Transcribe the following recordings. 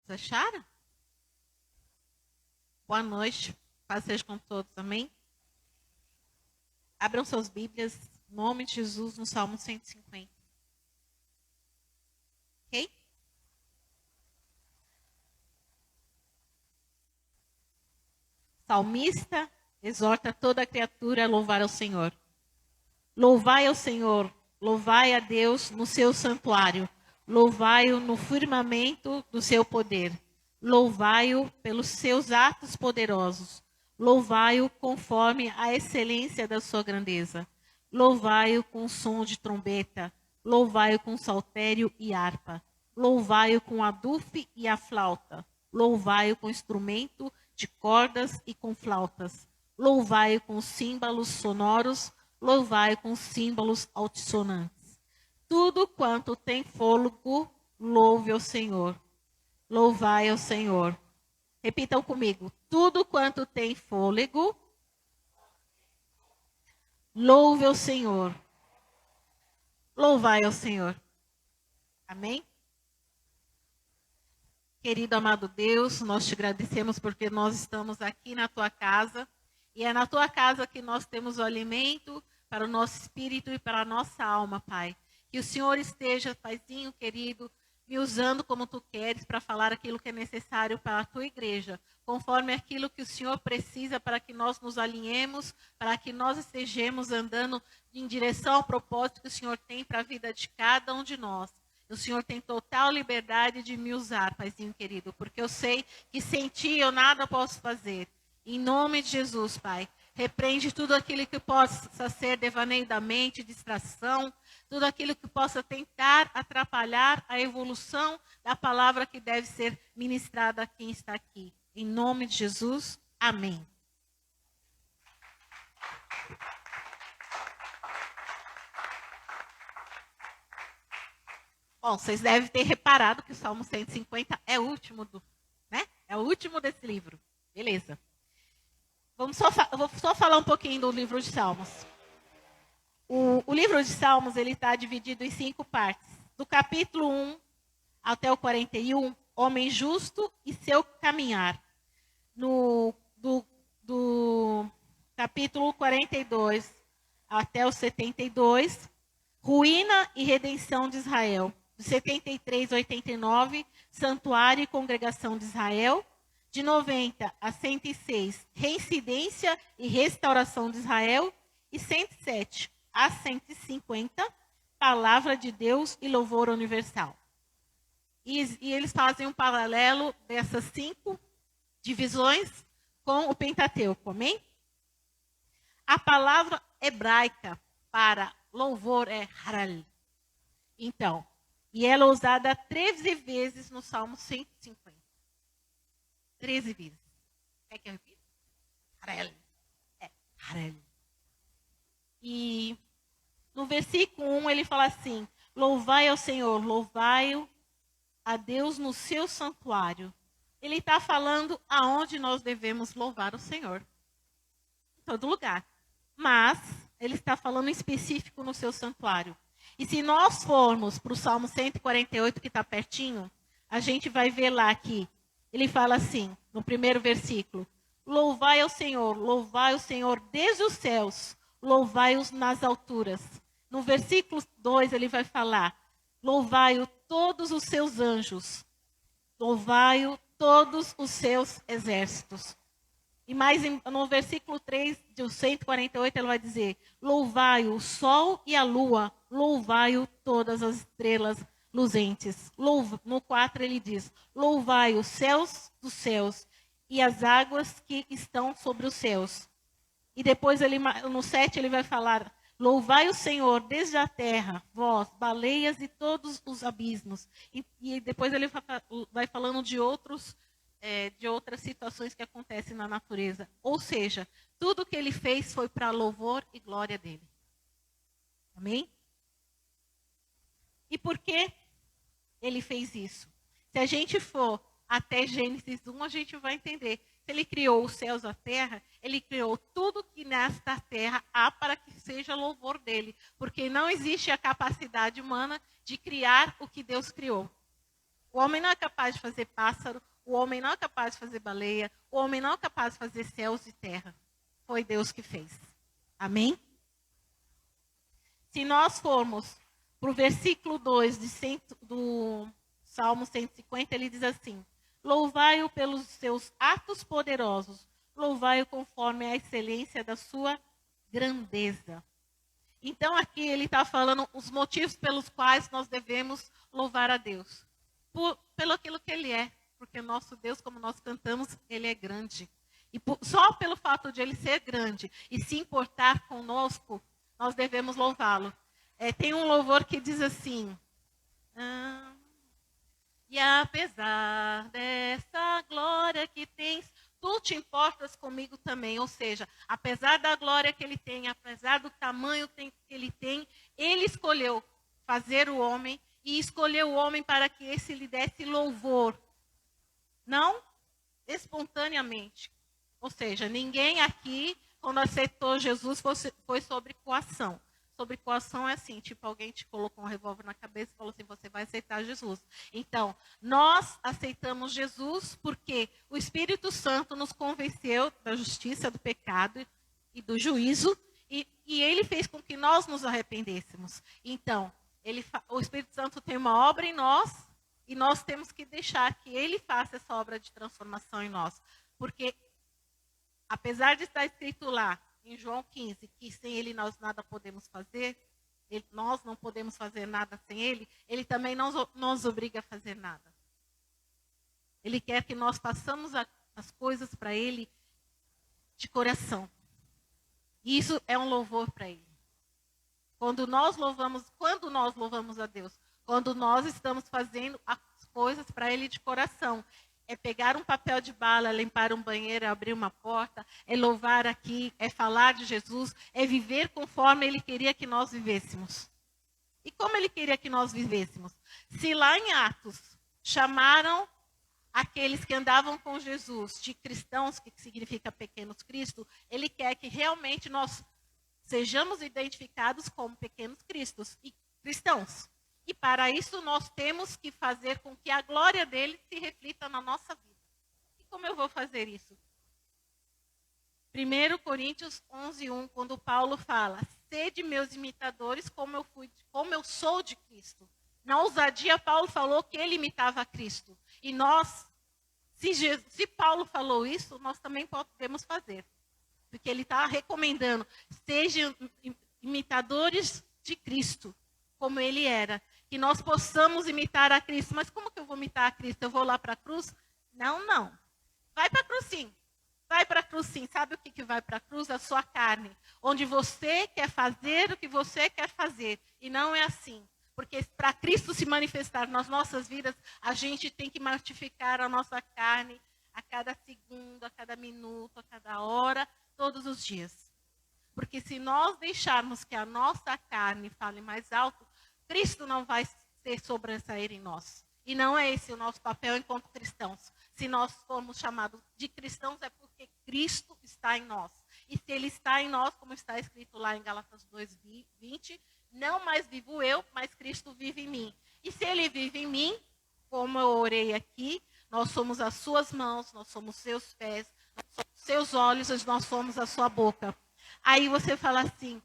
Vocês acharam? Boa noite. Paz seja com todos. Amém? Abram suas Bíblias, em nome de Jesus, no Salmo 150. Ok? Salmista exorta toda a criatura a louvar ao Senhor. Louvai ao Senhor, louvai a Deus no seu santuário, louvai-o no firmamento do seu poder, louvai-o pelos seus atos poderosos, louvai-o conforme a excelência da sua grandeza, louvai-o com som de trombeta, louvai-o com saltério e harpa, louvai-o com a dufe e a flauta, louvai-o com instrumento de cordas e com flautas, louvai-o com símbolos sonoros, louvai com símbolos altissonantes. Tudo quanto tem fôlego, louve ao Senhor. Louvai ao Senhor. Repitam comigo. Tudo quanto tem fôlego, louve ao Senhor. Louvai ao Senhor. Amém? Querido amado Deus, nós te agradecemos porque nós estamos aqui na tua casa. E é na tua casa que nós temos o alimento para o nosso espírito e para a nossa alma, Pai. Que o Senhor esteja, Paizinho querido, me usando como tu queres para falar aquilo que é necessário para a tua igreja, conforme aquilo que o Senhor precisa para que nós nos alinhemos, para que nós estejamos andando em direção ao propósito que o Senhor tem para a vida de cada um de nós. O Senhor tem total liberdade de me usar, Paizinho querido, porque eu sei que sem ti eu nada posso fazer. Em nome de Jesus, Pai, repreende tudo aquilo que possa ser devaneio da mente, distração, tudo aquilo que possa tentar atrapalhar a evolução da palavra que deve ser ministrada a quem está aqui. Em nome de Jesus, amém. Bom, vocês devem ter reparado que o Salmo 150 é o último É o último desse livro. Beleza. Eu vou só falar um pouquinho do livro de Salmos. O livro de Salmos ele está dividido em 5 partes. Do capítulo 1 até o 41, homem justo e seu caminhar. Do capítulo 42 até o 72, ruína e redenção de Israel. Do 73 a 89, santuário e congregação de Israel. De 90 a 106, reincidência e restauração de Israel. E 107 a 150, palavra de Deus e louvor universal. E eles fazem um paralelo dessas 5 divisões com o Pentateuco, amém? A palavra hebraica para louvor é haral. Então, e ela é usada 13 vezes no Salmo 150. 13 vezes. Quer que eu repita? Harel. Harel. E no versículo 1 ele fala assim: louvai ao Senhor, louvai a Deus no seu santuário. Ele está falando aonde nós devemos louvar o Senhor. Em todo lugar. Mas ele está falando em específico no seu santuário. E se nós formos para o Salmo 148, que está pertinho, a gente vai ver lá que ele fala assim, no primeiro versículo: louvai o Senhor desde os céus, louvai-os nas alturas. No versículo 2 ele vai falar: louvai-o todos os seus anjos, louvai-o todos os seus exércitos. E mais no versículo 3 do 148 ele vai dizer: louvai-o o sol e a lua, louvai-o todas as estrelas luzentes. No 4 ele diz: louvai os céus dos céus e as águas que estão sobre os céus. E depois no 7 ele vai falar: louvai o Senhor desde a terra, vós, baleias e todos os abismos. E depois ele vai falando de outras situações que acontecem na natureza. Ou seja, tudo que ele fez foi para louvor e glória dele. Amém? E por que ele fez isso? Se a gente for até Gênesis 1, a gente vai entender. Se ele criou os céus e a terra, ele criou tudo que nesta terra há para que seja louvor dele. Porque não existe a capacidade humana de criar o que Deus criou. O homem não é capaz de fazer pássaro, o homem não é capaz de fazer baleia, o homem não é capaz de fazer céus e terra. Foi Deus que fez. Amém? Se nós formos para o versículo 2 do Salmo 150, ele diz assim: louvai-o pelos seus atos poderosos, louvai-o conforme a excelência da sua grandeza. Então aqui ele está falando os motivos pelos quais nós devemos louvar a Deus. Pelo aquilo que ele é, porque o nosso Deus, como nós cantamos, ele é grande. E só pelo fato de ele ser grande e se importar conosco, nós devemos louvá-lo. Tem um louvor que diz assim: e apesar dessa glória que tens, tu te importas comigo também. Ou seja, apesar da glória que ele tem, apesar do tamanho que ele tem, ele escolheu fazer o homem e escolheu o homem para que esse lhe desse louvor. Não espontaneamente. Ou seja, ninguém aqui, quando aceitou Jesus, foi sobre coação. Sobre coação é assim, tipo, alguém te colocou um revólver na cabeça e falou assim, você vai aceitar Jesus. Então, nós aceitamos Jesus porque o Espírito Santo nos convenceu da justiça, do pecado e do juízo, e ele fez com que nós nos arrependêssemos. Então, o Espírito Santo tem uma obra em nós, e nós temos que deixar que ele faça essa obra de transformação em nós. Porque, apesar de estar escrito lá, em João 15, que sem ele nós nada podemos fazer, nós não podemos fazer nada sem ele, ele também não nos obriga a fazer nada. Ele quer que nós façamos as coisas para ele de coração. E isso é um louvor para ele. Quando nós louvamos a Deus, quando nós estamos fazendo as coisas para ele de coração, é pegar um papel de bala, limpar um banheiro, abrir uma porta, é louvar aqui, é falar de Jesus, é viver conforme ele queria que nós vivêssemos. E como ele queria que nós vivêssemos? Se lá em Atos chamaram aqueles que andavam com Jesus de cristãos, que significa pequenos Cristo, ele quer que realmente nós sejamos identificados como pequenos cristos e cristãos. E para isso nós temos que fazer com que a glória dele se reflita na nossa vida. E como eu vou fazer isso? 1 Coríntios 11:1, quando Paulo fala: sede meus imitadores como eu sou de Cristo. Na ousadia, Paulo falou que ele imitava a Cristo. E nós, se Paulo falou isso, nós também podemos fazer. Porque ele está recomendando: sejam imitadores de Cristo, como ele era. Que nós possamos imitar a Cristo. Mas como que eu vou imitar a Cristo? Eu vou lá para a cruz? Não. Vai para a cruz sim. Vai para a cruz sim. Sabe o que vai para a cruz? A sua carne. Onde você quer fazer o que você quer fazer. E não é assim. Porque para Cristo se manifestar nas nossas vidas, a gente tem que mortificar a nossa carne a cada segundo, a cada minuto, a cada hora, todos os dias. Porque se nós deixarmos que a nossa carne fale mais alto, Cristo não vai ser sobressair em nós. E não é esse o nosso papel enquanto cristãos. Se nós formos chamados de cristãos, é porque Cristo está em nós. E se ele está em nós, como está escrito lá em Gálatas 2:20, não mais vivo eu, mas Cristo vive em mim. E se ele vive em mim, como eu orei aqui, nós somos as suas mãos, nós somos seus pés, nós somos seus olhos, nós somos a sua boca. Aí você fala assim: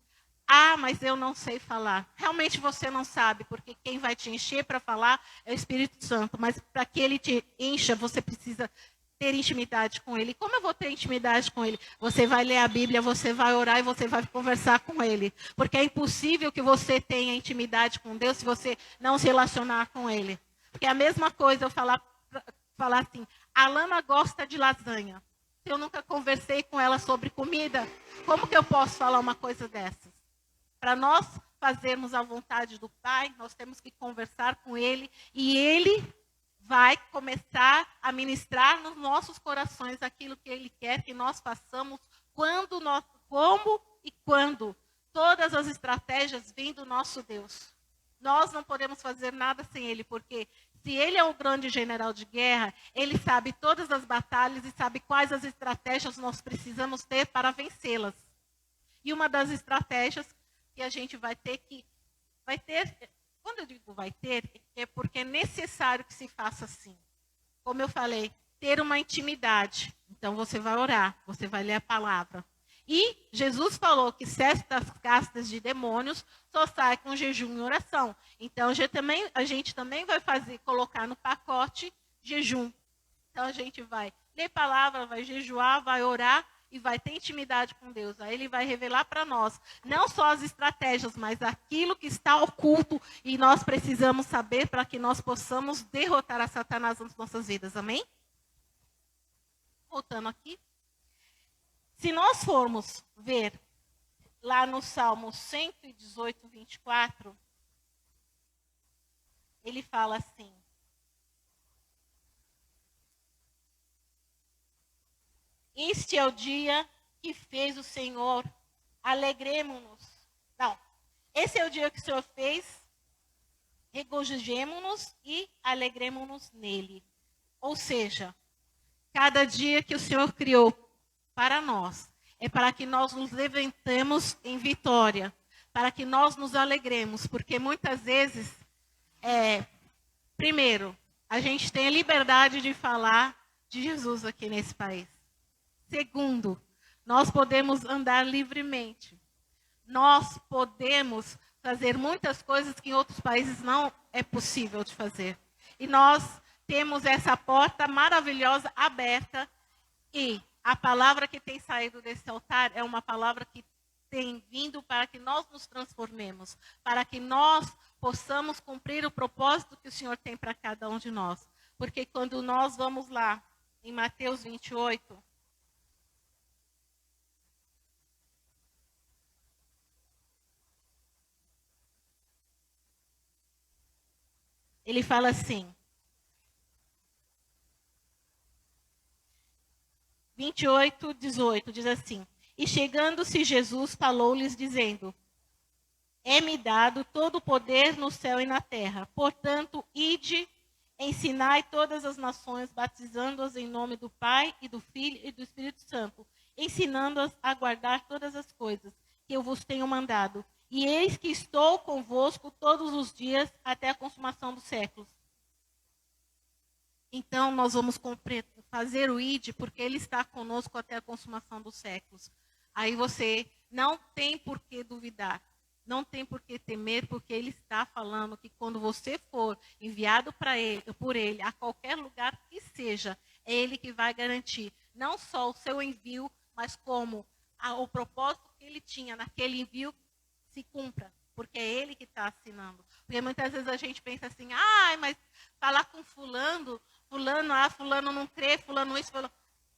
mas eu não sei falar. Realmente você não sabe, porque quem vai te encher para falar é o Espírito Santo. Mas para que ele te encha, você precisa ter intimidade com ele. Como eu vou ter intimidade com ele? Você vai ler a Bíblia, você vai orar e você vai conversar com ele. Porque é impossível que você tenha intimidade com Deus se você não se relacionar com ele. Porque é a mesma coisa eu falar assim: a Lana gosta de lasanha. Se eu nunca conversei com ela sobre comida, como que eu posso falar uma coisa dessas? Para nós fazermos a vontade do Pai, nós temos que conversar com ele e ele vai começar a ministrar nos nossos corações aquilo que ele quer que nós façamos, como e quando. Todas as estratégias vêm do nosso Deus. Nós não podemos fazer nada sem ele, porque se ele é o grande general de guerra, ele sabe todas as batalhas e sabe quais as estratégias nós precisamos ter para vencê-las. E uma das estratégias que a gente vai ter Quando eu digo vai ter, é porque é necessário que se faça assim. Como eu falei, ter uma intimidade. Então você vai orar, você vai ler a palavra. E Jesus falou que certas castas de demônios só saem com jejum e oração. Então a gente também vai colocar no pacote jejum. Então a gente vai ler palavra, vai jejuar, vai orar e vai ter intimidade com Deus. Aí ele vai revelar para nós, não só as estratégias, mas aquilo que está oculto e nós precisamos saber para que nós possamos derrotar a Satanás nas nossas vidas. Amém? Voltando aqui. Se nós formos ver lá no Salmo 118, 24, ele fala assim: este é o dia que fez o Senhor, alegremo-nos. Não, esse é o dia que o Senhor fez, regozijemo-nos e alegremo-nos nele. Ou seja, cada dia que o Senhor criou para nós, é para que nós nos levantemos em vitória, para que nós nos alegremos, porque muitas vezes, primeiro, a gente tem a liberdade de falar de Jesus aqui nesse país. Segundo, nós podemos andar livremente. Nós podemos fazer muitas coisas que em outros países não é possível de fazer. E nós temos essa porta maravilhosa aberta e a palavra que tem saído desse altar é uma palavra que tem vindo para que nós nos transformemos, para que nós possamos cumprir o propósito que o Senhor tem para cada um de nós. Porque quando nós vamos lá, em Mateus 28, ele fala assim, 28, 18, diz assim: e chegando-se Jesus, falou-lhes, dizendo: é-me dado todo o poder no céu e na terra. Portanto, ide, ensinai todas as nações, batizando-as em nome do Pai e do Filho e do Espírito Santo, ensinando-as a guardar todas as coisas que eu vos tenho mandado. E eis que estou convosco todos os dias até a consumação dos séculos. Então, nós vamos fazer o ID, porque Ele está conosco até a consumação dos séculos. Aí você não tem por que duvidar, não tem por que temer, porque Ele está falando que quando você for enviado por Ele, a qualquer lugar que seja, é Ele que vai garantir não só o seu envio, mas como o propósito que Ele tinha naquele envio se cumpra, porque é Ele que está assinando. Porque muitas vezes a gente pensa assim, mas falar com fulano não crê, fulano isso, fulano...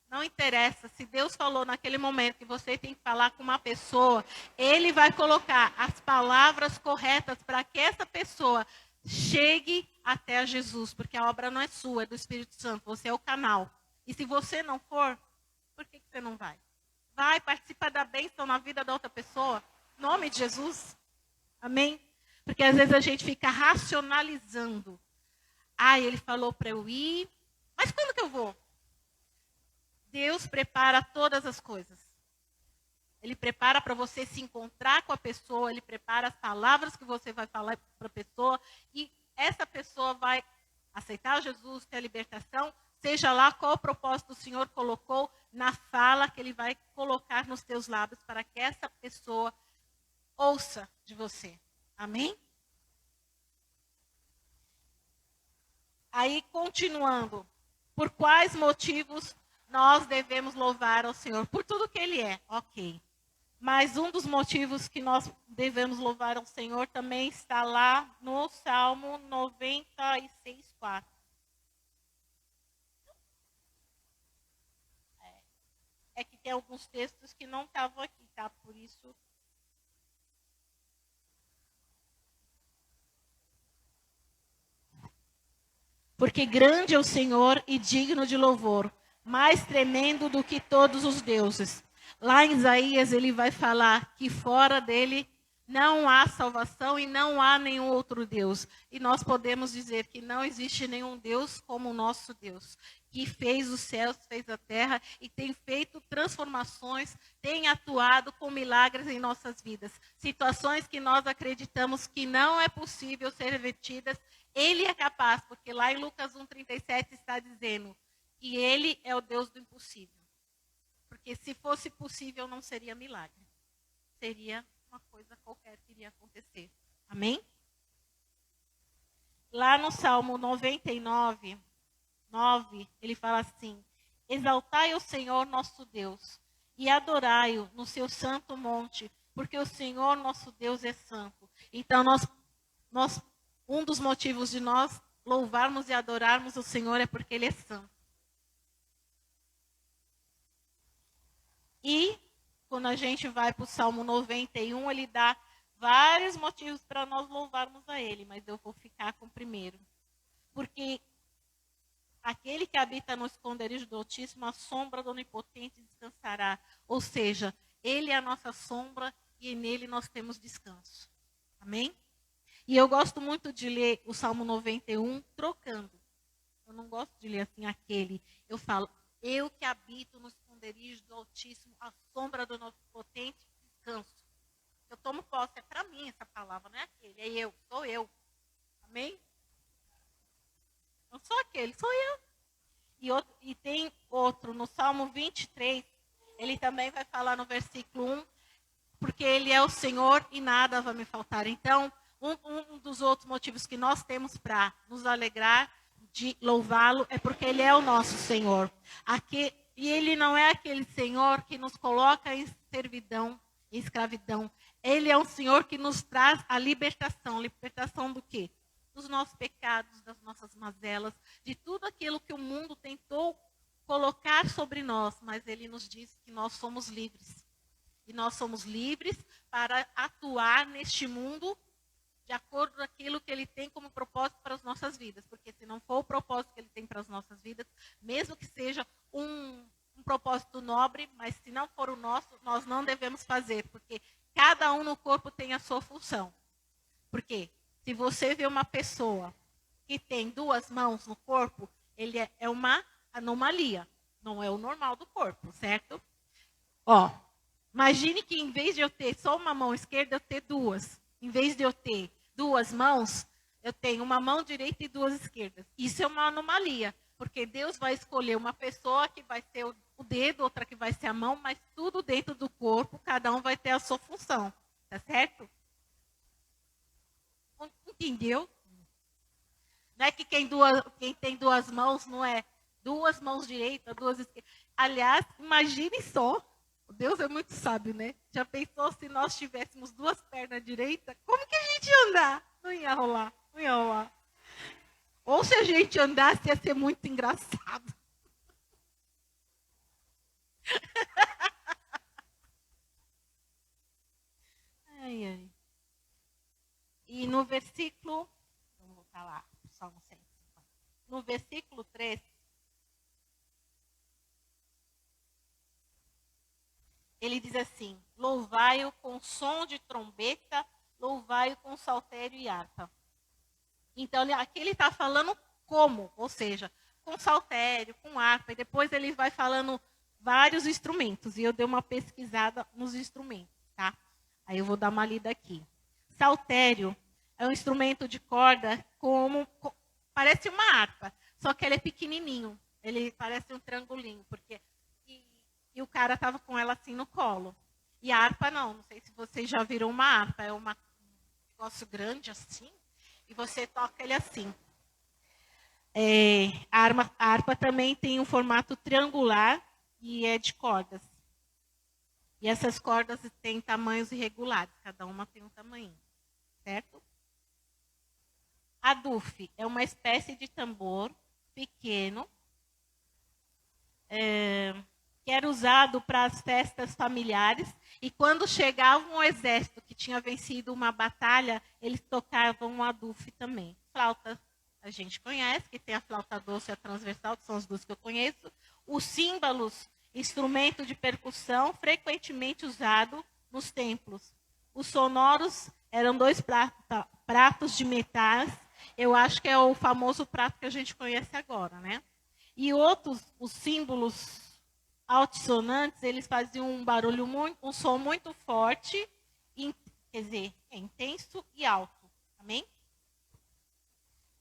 Não interessa, se Deus falou naquele momento que você tem que falar com uma pessoa, Ele vai colocar as palavras corretas para que essa pessoa chegue até a Jesus, porque a obra não é sua, é do Espírito Santo, você é o canal. E se você não for, por que você não vai? Vai, participa da bênção na vida da outra pessoa, em nome de Jesus. Amém? Porque às vezes a gente fica racionalizando. Ele falou para eu ir, mas quando que eu vou? Deus prepara todas as coisas. Ele prepara para você se encontrar com a pessoa, Ele prepara as palavras que você vai falar para a pessoa, e essa pessoa vai aceitar Jesus, ter a libertação, seja lá qual o propósito o Senhor colocou na fala que Ele vai colocar nos teus lábios, para que essa pessoa ouça de você. Amém? Aí, continuando, por quais motivos nós devemos louvar ao Senhor? Por tudo que Ele é, ok. Mas um dos motivos que nós devemos louvar ao Senhor também está lá no Salmo 96, 4. É que tem alguns textos que não estavam aqui, tá? Por isso... Porque grande é o Senhor e digno de louvor, mais tremendo do que todos os deuses. Lá em Isaías ele vai falar que fora dele não há salvação e não há nenhum outro Deus. E nós podemos dizer que não existe nenhum Deus como o nosso Deus. que fez os céus, fez a terra e tem feito transformações, tem atuado com milagres em nossas vidas. Situações que nós acreditamos que não é possível ser revertidas, Ele é capaz, porque lá em Lucas 1,37 está dizendo que Ele é o Deus do impossível. Porque se fosse possível, não seria milagre. Seria uma coisa qualquer que iria acontecer. Amém? Lá no Salmo 99, 9, ele fala assim: exaltai o Senhor nosso Deus e adorai-o no seu santo monte, porque o Senhor nosso Deus é santo. Então, um dos motivos de nós louvarmos e adorarmos o Senhor é porque Ele é santo. E, quando a gente vai para o Salmo 91, ele dá vários motivos para nós louvarmos a Ele, mas eu vou ficar com o primeiro. Porque aquele que habita no esconderijo do Altíssimo, a sombra do Onipotente descansará. Ou seja, Ele é a nossa sombra e nele nós temos descanso. Amém? E eu gosto muito de ler o Salmo 91 trocando. Eu não gosto de ler assim aquele. Eu falo, eu que habito no esconderijo do Altíssimo, a sombra do Onipotente, descanso. Eu tomo posse, é para mim essa palavra, não é aquele, é eu, sou eu. Amém? Não sou aquele, sou eu. E tem outro, no Salmo 23, ele também vai falar no versículo 1, porque Ele é o Senhor e nada vai me faltar. Então, um dos outros motivos que nós temos para nos alegrar de louvá-lo é porque Ele é o nosso Senhor. E Ele não é aquele Senhor que nos coloca em servidão, em escravidão. Ele é um Senhor que nos traz a libertação. Libertação do quê? Dos nossos pecados, das nossas mazelas, de tudo aquilo que o mundo tentou colocar sobre nós, mas Ele nos diz que nós somos livres. E nós somos livres para atuar neste mundo de acordo com aquilo que Ele tem como propósito para as nossas vidas. Porque se não for o propósito que Ele tem para as nossas vidas, mesmo que seja um propósito nobre, mas se não for o nosso, nós não devemos fazer. Porque cada um no corpo tem a sua função. Por quê? Se você vê uma pessoa que tem 2 mãos no corpo, ele é uma anomalia. Não é o normal do corpo, certo? Imagine que em vez de eu ter só uma mão esquerda, eu ter 2. Em vez de eu ter 2 mãos, eu tenho uma mão direita e 2 esquerdas. Isso é uma anomalia, porque Deus vai escolher uma pessoa que vai ser o dedo, outra que vai ser a mão, mas tudo dentro do corpo, cada um vai ter a sua função. Tá certo? Entendeu? Não é que quem tem 2 mãos não é 2 mãos direitas, 2 esquerdas. Aliás, imagine só, Deus é muito sábio, né? Já pensou se nós tivéssemos 2 pernas direitas? Como que a gente ia andar? Não ia rolar, não ia rolar. Ou se a gente andasse, ia ser muito engraçado. Ai, ai. E no versículo, vamos voltar lá, Salmo 150. No versículo 3, ele diz assim: louvai-o com som de trombeta, louvai-o com saltério e harpa. Então, aqui ele está falando como, ou seja, com saltério, com harpa, e depois ele vai falando vários instrumentos, e eu dei uma pesquisada nos instrumentos, tá? Aí eu vou dar uma lida aqui. Saltério é um instrumento de corda parece uma harpa, só que ele é pequenininho. Ele parece um triangulinho, e o cara estava com ela assim no colo. E a harpa não sei se vocês já viram uma harpa, é um negócio grande assim, e você toca ele assim. A harpa também tem um formato triangular e é de cordas. E essas cordas têm tamanhos irregulares, cada uma tem um tamanho, certo? A dufe é uma espécie de tambor pequeno, que era usado para as festas familiares, e quando chegava um exército que tinha vencido uma batalha, eles tocavam a dufe também. Flauta, a gente conhece, que tem a flauta doce e a transversal, que são as duas que eu conheço. Os símbolos, instrumento de percussão, frequentemente usado nos templos. Os sonoros eram 2 pratos de metais. Eu acho que é o famoso prato que a gente conhece agora, né? E outros, os símbolos altissonantes, eles faziam um barulho um som muito forte, quer dizer, é intenso e alto. Amém?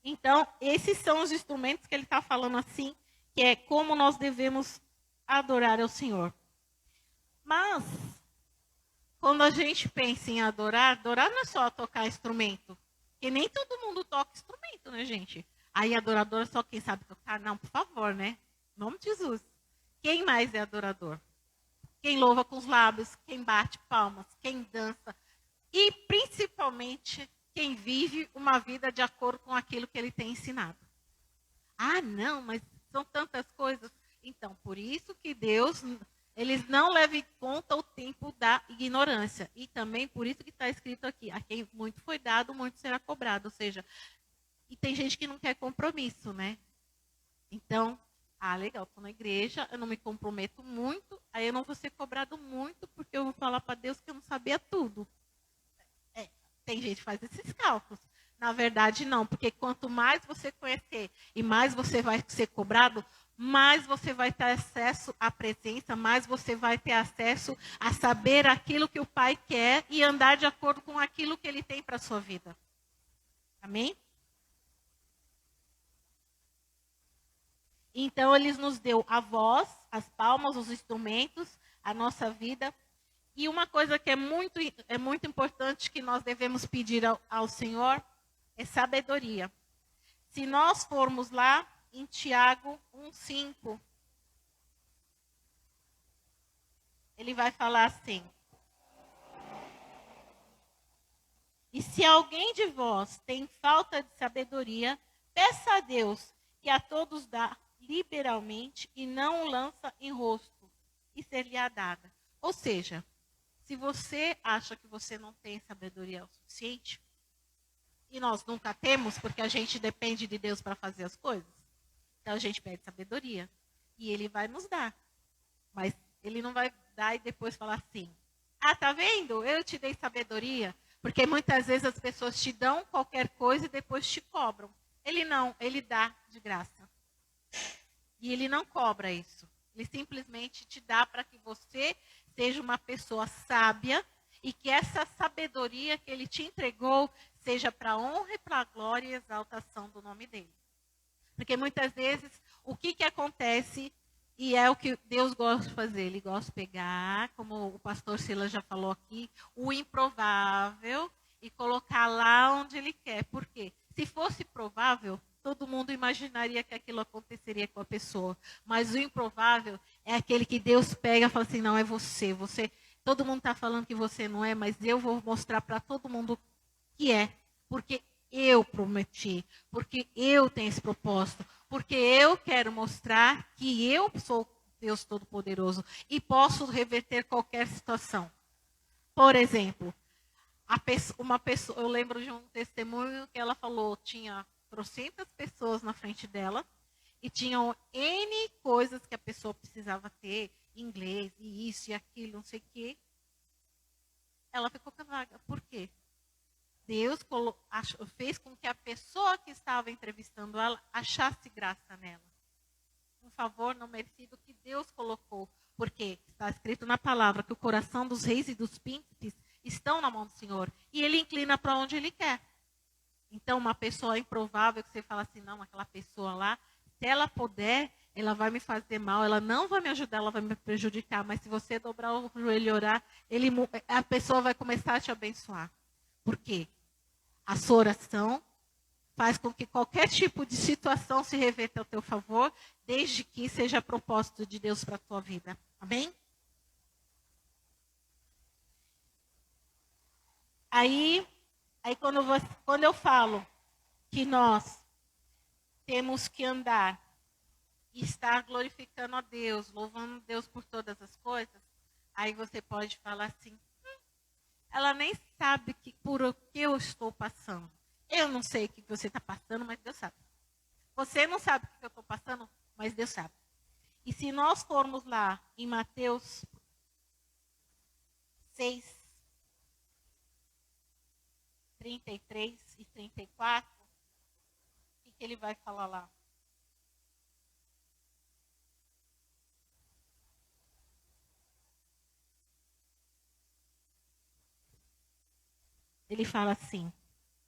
Então, esses são os instrumentos que ele está falando assim, que é como nós devemos adorar ao Senhor. Mas, quando a gente pensa em adorar, adorar não é só tocar instrumento. Porque nem todo mundo toca instrumento, né, gente? Aí, adorador é só quem sabe tocar? Não, por favor, né? Em nome de Jesus. Quem mais é adorador? Quem louva com os lábios, quem bate palmas, quem dança. E, principalmente, quem vive uma vida de acordo com aquilo que ele tem ensinado. Ah, não, mas são tantas coisas. Então, por isso que Deus, eles não levam em conta o tempo da ignorância. E também por isso que está escrito aqui, a quem muito foi dado, muito será cobrado. Ou seja, e tem gente que não quer compromisso, né? Então, legal, estou na igreja, eu não me comprometo muito, aí eu não vou ser cobrado muito, porque eu vou falar para Deus que eu não sabia tudo. Tem gente que faz esses cálculos. Na verdade, não, porque quanto mais você conhecer e mais você vai ser cobrado, mais você vai ter acesso à presença, mais você vai ter acesso a saber aquilo que o Pai quer e andar de acordo com aquilo que Ele tem para a sua vida. Amém? Então, Ele nos deu a voz, as palmas, os instrumentos, a nossa vida. E uma coisa que é muito importante que nós devemos pedir ao Senhor é sabedoria. Se nós formos lá em Tiago 1,5, ele vai falar assim: e se alguém de vós tem falta de sabedoria, peça a Deus, que a todos dá liberalmente e não o lança em rosto, e ser-lhe-á dada. Ou seja, se você acha que você não tem sabedoria o suficiente, e nós nunca temos, porque a gente depende de Deus para fazer as coisas, então a gente pede sabedoria. E Ele vai nos dar. Mas Ele não vai dar e depois falar assim: tá vendo? Eu te dei sabedoria. Porque muitas vezes as pessoas te dão qualquer coisa e depois te cobram. Ele não, Ele dá de graça. E Ele não cobra isso. Ele simplesmente te dá para que você seja uma pessoa sábia e que essa sabedoria que Ele te entregou seja para a honra e para a glória e exaltação do nome dEle. Porque muitas vezes, o que acontece, e é o que Deus gosta de fazer, Ele gosta de pegar, como o pastor Silas já falou aqui, o improvável e colocar lá onde Ele quer. Por quê? Se fosse provável, todo mundo imaginaria que aquilo aconteceria com a pessoa. Mas o improvável é aquele que Deus pega e fala assim: não, é você. Todo mundo está falando que você não é, mas eu vou mostrar para todo mundo que é. Porque eu prometi, porque eu tenho esse propósito, porque eu quero mostrar que eu sou Deus Todo-Poderoso e posso reverter qualquer situação. Por exemplo, uma pessoa, eu lembro de um testemunho que ela falou, tinha trocentas pessoas na frente dela e tinham N coisas que a pessoa precisava ter, inglês, e isso e aquilo, não sei o quê. Ela ficou com a vaga. Por quê? Deus fez com que a pessoa que estava entrevistando ela achasse graça nela. Um favor não merecido que Deus colocou. Porque está escrito na palavra que o coração dos reis e dos príncipes estão na mão do Senhor. E Ele inclina para onde Ele quer. Então, uma pessoa improvável que você fala assim: não, aquela pessoa lá, se ela puder, ela vai me fazer mal, ela não vai me ajudar, ela vai me prejudicar. Mas se você dobrar o joelho e orar, a pessoa vai começar a te abençoar. Por quê? A sua oração faz com que qualquer tipo de situação se reverta ao teu favor, desde que seja propósito de Deus para a tua vida. Amém? Aí quando eu falo que nós temos que andar e estar glorificando a Deus, louvando Deus por todas as coisas, aí você pode falar assim: ela nem sabe por o que eu estou passando. Eu não sei o que você está passando, mas Deus sabe. Você não sabe o que eu estou passando, mas Deus sabe. E se nós formos lá em Mateus 6, 33 e 34, o que ele vai falar lá? Ele fala assim,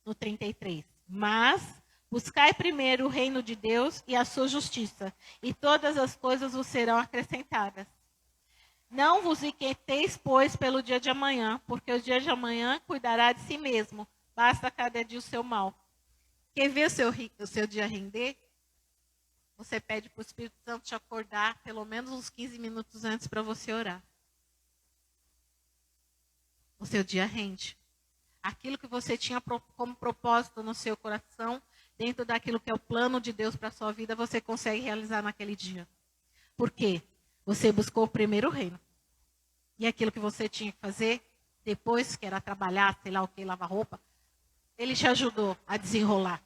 no 33. Mas buscai primeiro o reino de Deus e a sua justiça, e todas as coisas vos serão acrescentadas. Não vos inquieteis, pois, pelo dia de amanhã, porque o dia de amanhã cuidará de si mesmo. Basta cada dia o seu mal. Quer ver o seu dia render? Você pede para o Espírito Santo te acordar pelo menos uns 15 minutos antes para você orar. O seu dia rende. Aquilo que você tinha como propósito no seu coração, dentro daquilo que é o plano de Deus para a sua vida, você consegue realizar naquele dia. Por quê? Você buscou o primeiro reino. E aquilo que você tinha que fazer, depois que era trabalhar, sei lá o que, lavar roupa, ele te ajudou a desenrolar.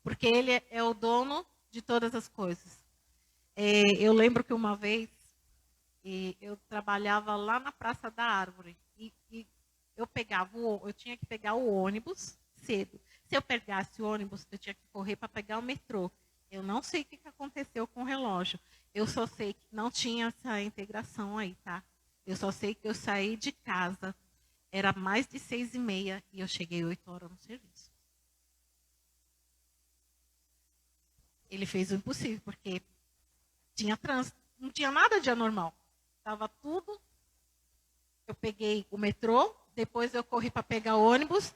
Porque ele é o dono de todas as coisas. Eu lembro que uma vez eu trabalhava lá na Praça da Árvore. E eu tinha que pegar o ônibus cedo. Se eu pegasse o ônibus, eu tinha que correr para pegar o metrô. Eu não sei o que aconteceu com o relógio. Eu só sei que não tinha essa integração aí, tá? Eu só sei que eu saí de casa, era mais de 6h30 e eu cheguei 8 horas no serviço. Ele fez o impossível, porque tinha trânsito, não tinha nada de anormal. Estava tudo. Eu peguei o metrô, depois eu corri para pegar o ônibus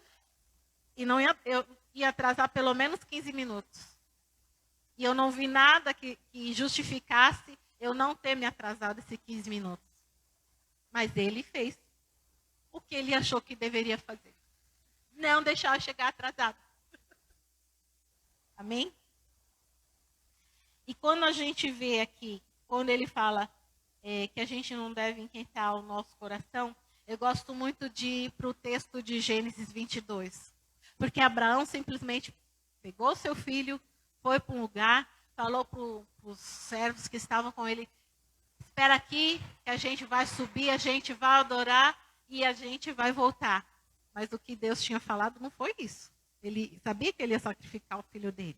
e eu ia atrasar pelo menos 15 minutos. E eu não vi nada que justificasse eu não ter me atrasado esses 15 minutos. Mas ele fez o que ele achou que deveria fazer. Não deixar eu chegar atrasado. Amém? E quando a gente vê aqui, quando ele fala que a gente não deve inquietar o nosso coração, eu gosto muito de ir para o texto de Gênesis 22. Porque Abraão simplesmente pegou seu filho, foi para um lugar, falou para os servos que estavam com ele, espera aqui, que a gente vai subir, a gente vai adorar e a gente vai voltar. Mas o que Deus tinha falado não foi isso. Ele sabia que ele ia sacrificar o filho dele.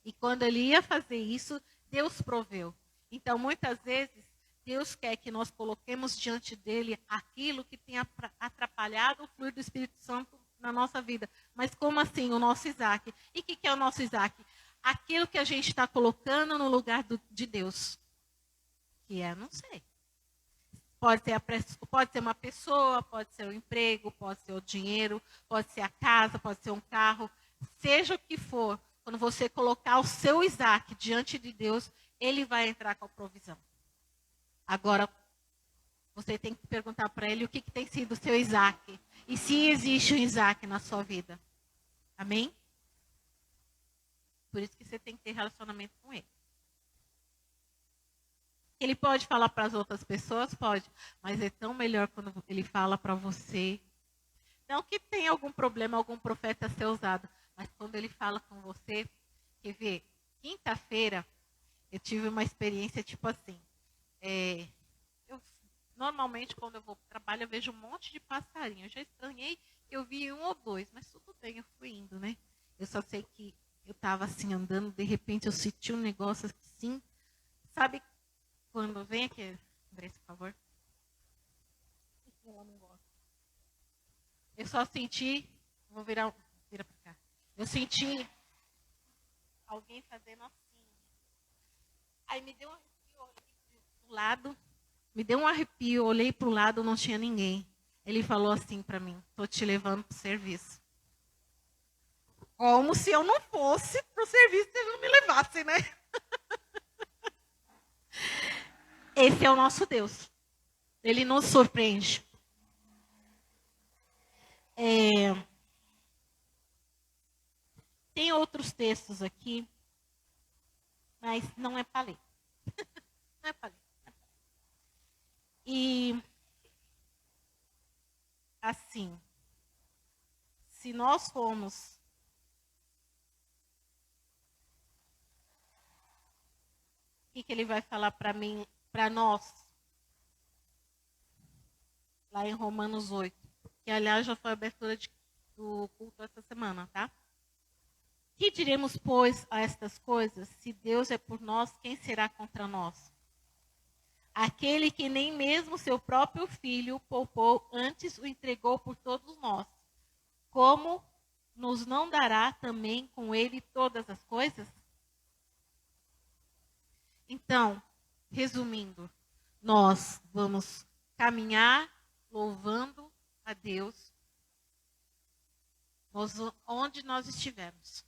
E quando ele ia fazer isso, Deus proveu. Então, muitas vezes, Deus quer que nós coloquemos diante dele aquilo que tem atrapalhado o fluir do Espírito Santo na nossa vida. Mas como assim o nosso Isaac? E o que é o nosso Isaac? Aquilo que a gente está colocando no lugar de Deus. Que não sei. Pode ser uma pessoa, pode ser um emprego, pode ser o dinheiro, pode ser a casa, pode ser um carro. Seja o que for, quando você colocar o seu Isaac diante de Deus, ele vai entrar com a provisão. Agora, você tem que perguntar para ele o que tem sido o seu Isaac. E se existe um Isaac na sua vida. Amém? Por isso que você tem que ter relacionamento com ele. Ele pode falar para as outras pessoas? Pode. Mas é tão melhor quando ele fala para você. Não que tenha algum problema, algum profeta ser usado. Mas quando ele fala com você, quer ver? Quinta-feira, eu tive uma experiência tipo assim. Normalmente, quando eu vou para o trabalho, eu vejo um monte de passarinho. Eu já estranhei que eu vi um ou dois, mas tudo bem, eu fui indo, né? Eu só sei que eu estava assim andando, de repente eu senti um negócio assim. Sabe quando vem aqui, Andressa, por favor? Ela não gosta. Eu só senti, vira para cá. Eu senti alguém fazendo assim. Aí me deu um arrepio, olhei pro lado. Me deu um arrepio, olhei para o lado, não tinha ninguém. Ele falou assim para mim, estou te levando para o serviço. Como se eu não fosse para o serviço e ele não me levasse, né? Esse é o nosso Deus. Ele nos surpreende. Tem outros textos aqui, mas não é para ler. Não é para ler. E, assim, se nós formos o que ele vai falar para mim, para nós, lá em Romanos 8, que aliás já foi a abertura do culto essa semana, tá? Que diremos, pois, a estas coisas? Se Deus é por nós, quem será contra nós? Aquele que nem mesmo seu próprio filho poupou, antes o entregou por todos nós. como nos não dará também com ele todas as coisas? Então, resumindo, nós vamos caminhar louvando a Deus onde nós estivermos,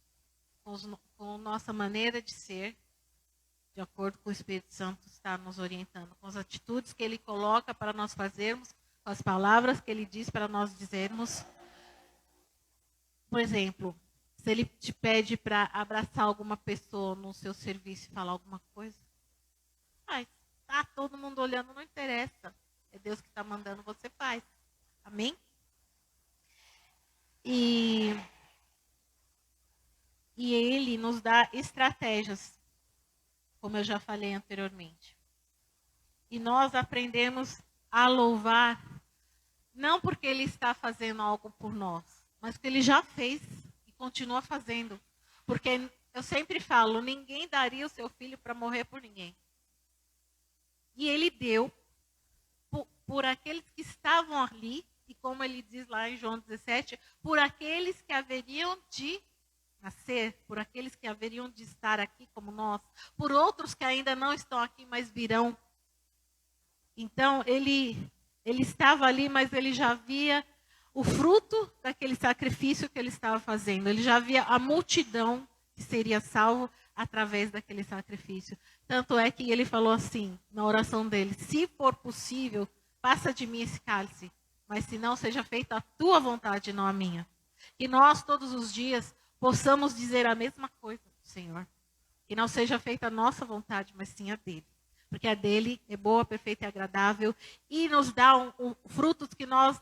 com nossa maneira de ser, de acordo com o Espírito Santo está nos orientando, com as atitudes que Ele coloca para nós fazermos, com as palavras que Ele diz para nós dizermos. Por exemplo, se Ele te pede para abraçar alguma pessoa no seu serviço e falar alguma coisa, tá todo mundo olhando, não interessa. É Deus que está mandando, você faz. Amém? E Ele nos dá estratégias, como eu já falei anteriormente. E nós aprendemos a louvar, não porque Ele está fazendo algo por nós, mas porque Ele já fez e continua fazendo. Porque eu sempre falo, ninguém daria o seu filho para morrer por ninguém. E Ele deu por aqueles que estavam ali, e como Ele diz lá em João 17, por aqueles que haveriam de nascer, por aqueles que haveriam de estar aqui como nós, por outros que ainda não estão aqui, mas virão. Então, ele estava ali, mas ele já via o fruto daquele sacrifício que ele estava fazendo. Ele já via a multidão que seria salvo através daquele sacrifício. Tanto é que ele falou assim, na oração dele, se for possível, passa de mim esse cálice, mas se não, seja feita a tua vontade, não a minha. E nós, todos os dias, possamos dizer a mesma coisa do Senhor. Que não seja feita a nossa vontade, mas sim a dele. Porque a dele é boa, perfeita e agradável. E nos dá frutos que nós,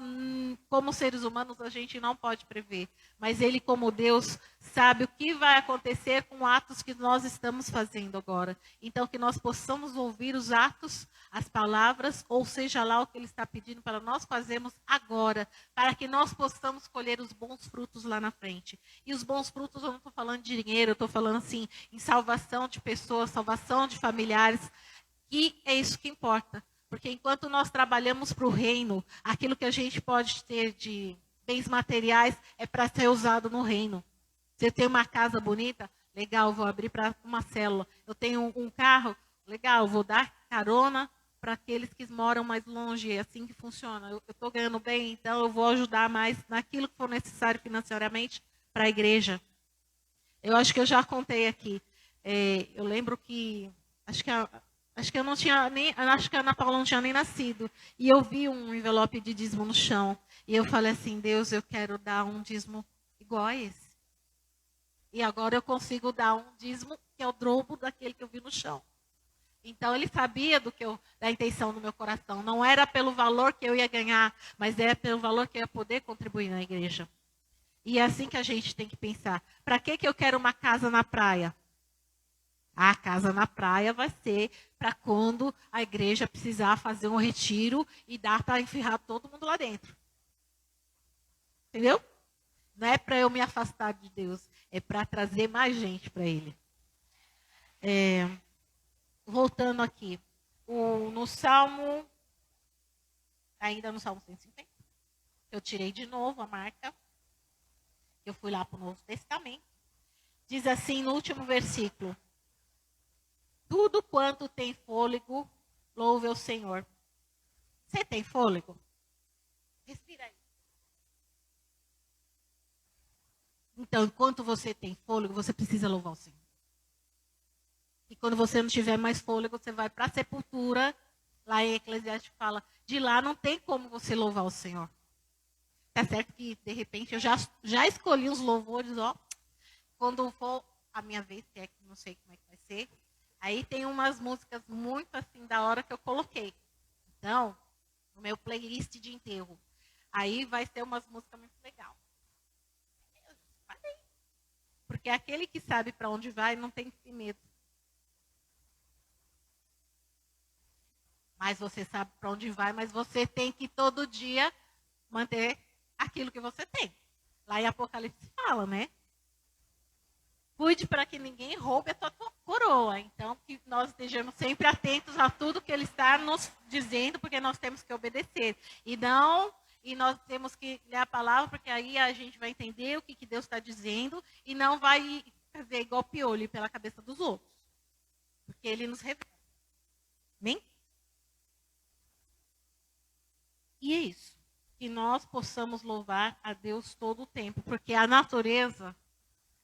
como seres humanos, a gente não pode prever. Mas ele, como Deus, sabe o que vai acontecer com atos que nós estamos fazendo agora. Então, que nós possamos ouvir os atos, as palavras, ou seja lá o que ele está pedindo para nós fazermos agora. Para que nós possamos colher os bons frutos lá na frente. E os bons frutos, eu não estou falando de dinheiro, eu estou falando assim, em salvação de pessoas, salvação de familiares. E é isso que importa. Porque enquanto nós trabalhamos para o reino, aquilo que a gente pode ter de bens materiais é para ser usado no reino. Se eu tenho uma casa bonita, legal, vou abrir para uma célula. Eu tenho um carro, legal, vou dar carona para aqueles que moram mais longe. É assim que funciona. Eu estou ganhando bem, então eu vou ajudar mais naquilo que for necessário financeiramente para a igreja. Eu acho que eu já contei aqui. Eu lembro que acho que eu não tinha nem, acho que a Ana Paula não tinha nem nascido. E eu vi um envelope de dízimo no chão. E eu falei assim, Deus, eu quero dar um dízimo igual a esse. E agora eu consigo dar um dízimo que é o dobro daquele que eu vi no chão. Então ele sabia da intenção do meu coração. Não era pelo valor que eu ia ganhar, mas era pelo valor que eu ia poder contribuir na igreja. E é assim que a gente tem que pensar. Para que eu quero uma casa na praia? A casa na praia vai ser para quando a igreja precisar fazer um retiro e dar para enfiar todo mundo lá dentro. Entendeu? Não é para eu me afastar de Deus, é para trazer mais gente para Ele. Voltando aqui, no Salmo, ainda no Salmo 150, eu tirei de novo a marca, eu fui lá para o Novo Testamento, diz assim no último versículo, tudo quanto tem fôlego, louve ao Senhor. Você tem fôlego? Respira aí. Então, enquanto você tem fôlego, você precisa louvar o Senhor. E quando você não tiver mais fôlego, você vai para a sepultura. Lá em Eclesiastes fala, de lá não tem como você louvar o Senhor. Tá certo que, de repente, eu já escolhi os louvores, ó. Quando for a minha vez, que é que não sei como é que vai ser. Aí tem umas músicas muito assim da hora que eu coloquei. Então, no meu playlist de enterro. Aí vai ser umas músicas muito legais. Porque aquele que sabe para onde vai não tem que ter medo. Mas você sabe para onde vai, mas você tem que todo dia manter aquilo que você tem. Lá em Apocalipse fala, né? Cuide para que ninguém roube a tua coroa. Então, que nós estejamos sempre atentos a tudo que Ele está nos dizendo, porque nós temos que obedecer. E não e nós temos que ler a palavra, porque aí a gente vai entender o que Deus está dizendo e não vai fazer igual piolho pela cabeça dos outros. Porque ele nos revela. Amém? E é isso. Que nós possamos louvar a Deus todo o tempo. Porque a natureza,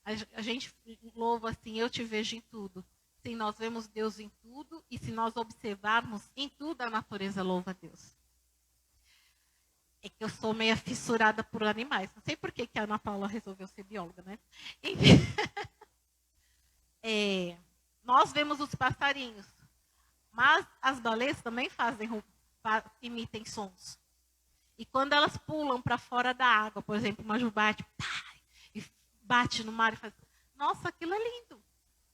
a gente louva assim, eu te vejo em tudo. Sim, nós vemos Deus em tudo. E se nós observarmos, em tudo a natureza louva a Deus. É que eu sou meio fissurada por animais. Não sei por que a Ana Paula resolveu ser bióloga, né? Enfim. Nós vemos os passarinhos. Mas as baleias também emitem sons. E quando elas pulam para fora da água, por exemplo, uma jubarte, e bate no mar e faz... Nossa, aquilo é lindo.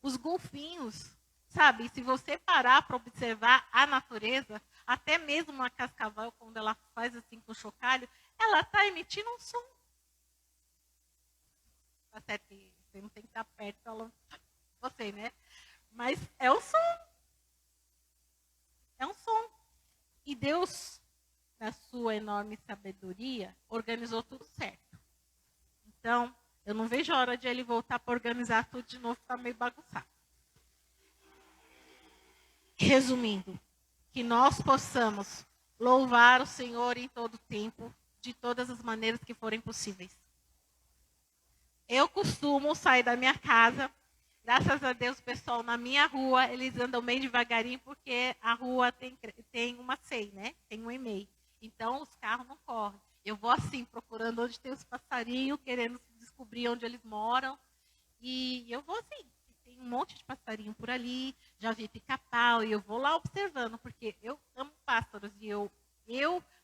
Os golfinhos, sabe? E se você parar para observar a natureza, até mesmo uma cascavel, quando ela faz assim com o chocalho, ela está emitindo um som. Tá certo que você não tem que estar perto falando você, né? Mas é um som. É um som. E Deus, na sua enorme sabedoria, organizou tudo certo. Então, eu não vejo a hora de ele voltar para organizar tudo de novo, está meio bagunçado. Resumindo, que nós possamos louvar o Senhor em todo tempo, de todas as maneiras que forem possíveis. Eu costumo sair da minha casa, graças a Deus, pessoal, na minha rua, eles andam bem devagarinho, porque a rua tem uma SEI, né? Tem um e-mail. Então, os carros não correm. Eu vou assim, procurando onde tem os passarinhos, querendo descobrir onde eles moram. E eu vou assim, tem um monte de passarinho por ali, já vi pica-pau, e eu vou lá observando, porque eu amo pássaros. E eu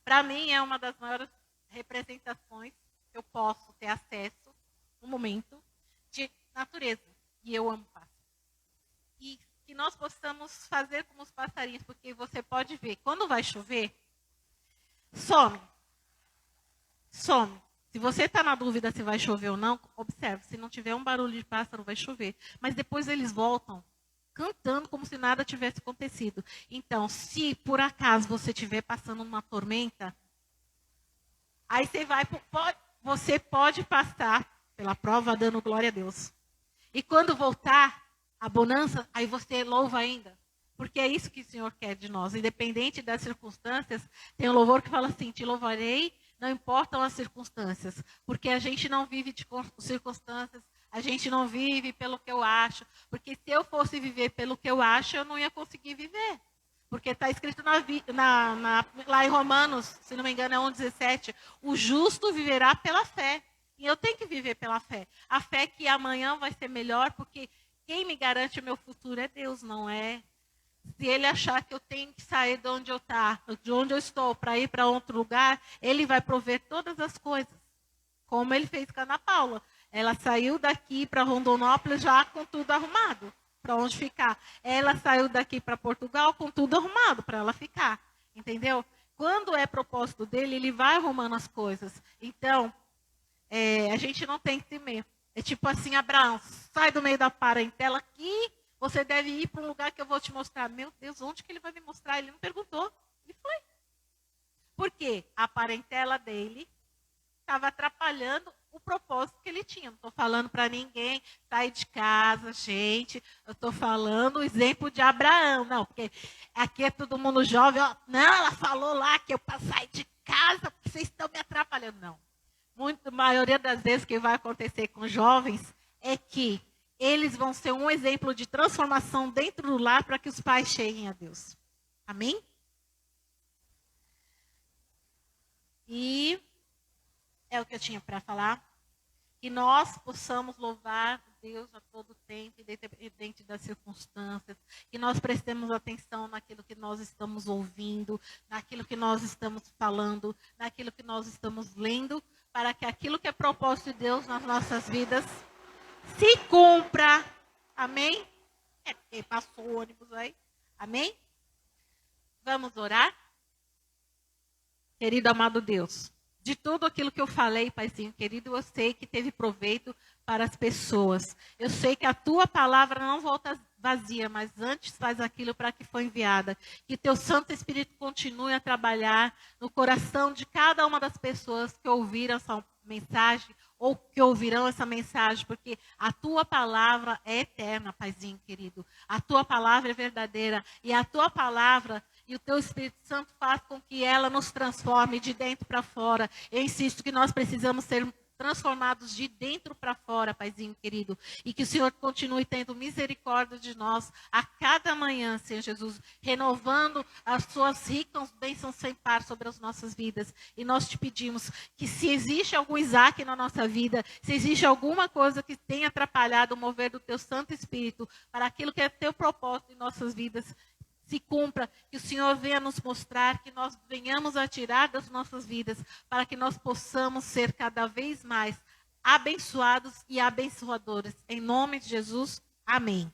para mim, é uma das maiores representações que eu posso ter acesso, no momento, de natureza. E eu amo pássaros. E que nós possamos fazer como os passarinhos, porque você pode ver, quando vai chover, some. Some. Se você está na dúvida se vai chover ou não, observe. Se não tiver um barulho de pássaro, vai chover. Mas depois eles voltam cantando como se nada tivesse acontecido. Então, se por acaso você estiver passando uma tormenta, aí você pode passar pela prova dando glória a Deus. E quando voltar a bonança, aí você louva ainda. Porque é isso que o Senhor quer de nós. Independente das circunstâncias, tem um louvor que fala assim, te louvarei, não importam as circunstâncias. Porque a gente não vive de circunstâncias, a gente não vive pelo que eu acho. Porque se eu fosse viver pelo que eu acho, eu não ia conseguir viver. Porque está escrito lá em Romanos, se não me engano é 1,17, o justo viverá pela fé. E eu tenho que viver pela fé. A fé que amanhã vai ser melhor, porque quem me garante o meu futuro é Deus, não é? Se ele achar que eu tenho que sair de onde eu estou, para ir para outro lugar, ele vai prover todas as coisas. Como ele fez com a Ana Paula. Ela saiu daqui para Rondonópolis já com tudo arrumado, para onde ficar. Ela saiu daqui para Portugal com tudo arrumado para ela ficar. Entendeu? Quando é propósito dele, ele vai arrumando as coisas. Então, a gente não tem que temer. É tipo assim, Abraão, sai do meio da parentela aqui, você deve ir para um lugar que eu vou te mostrar. Meu Deus, onde que ele vai me mostrar? Ele não perguntou, ele foi. Por quê? A parentela dele estava atrapalhando o propósito que ele tinha. Não estou falando para ninguém sair de casa, gente. Eu estou falando o exemplo de Abraão. Não, porque aqui é todo mundo jovem. Ó, não, ela falou lá que eu para sair de casa, porque vocês estão me atrapalhando. Não. A maioria das vezes que vai acontecer com jovens é que eles vão ser um exemplo de transformação dentro do lar para que os pais cheguem a Deus. Amém? E é o que eu tinha para falar. Que nós possamos louvar Deus a todo tempo, independente das circunstâncias. Que nós prestemos atenção naquilo que nós estamos ouvindo, naquilo que nós estamos falando, naquilo que nós estamos lendo, para que aquilo que é propósito de Deus nas nossas vidas se cumpra. Amém? Porque passou o ônibus aí. Amém? Vamos orar? Querido amado Deus, de tudo aquilo que eu falei, Paizinho querido, eu sei que teve proveito para as pessoas. Eu sei que a tua palavra não volta vazia, mas antes faz aquilo para que foi enviada. Que teu Santo Espírito continue a trabalhar no coração de cada uma das pessoas que ouviram essa mensagem ou que ouvirão essa mensagem, porque a tua palavra é eterna, Paizinho querido. A tua palavra é verdadeira e a tua palavra e o teu Espírito Santo faz com que ela nos transforme de dentro para fora. Eu insisto que nós precisamos ser transformados de dentro para fora, Paizinho querido. E que o Senhor continue tendo misericórdia de nós a cada manhã, Senhor Jesus, renovando as suas ricas bênçãos sem par sobre as nossas vidas. E nós te pedimos que se existe algum Isaac na nossa vida, se existe alguma coisa que tenha atrapalhado o mover do teu Santo Espírito para aquilo que é teu propósito em nossas vidas, se cumpra, que o Senhor venha nos mostrar, que nós venhamos a tirar das nossas vidas, para que nós possamos ser cada vez mais abençoados e abençoadores. Em nome de Jesus, amém.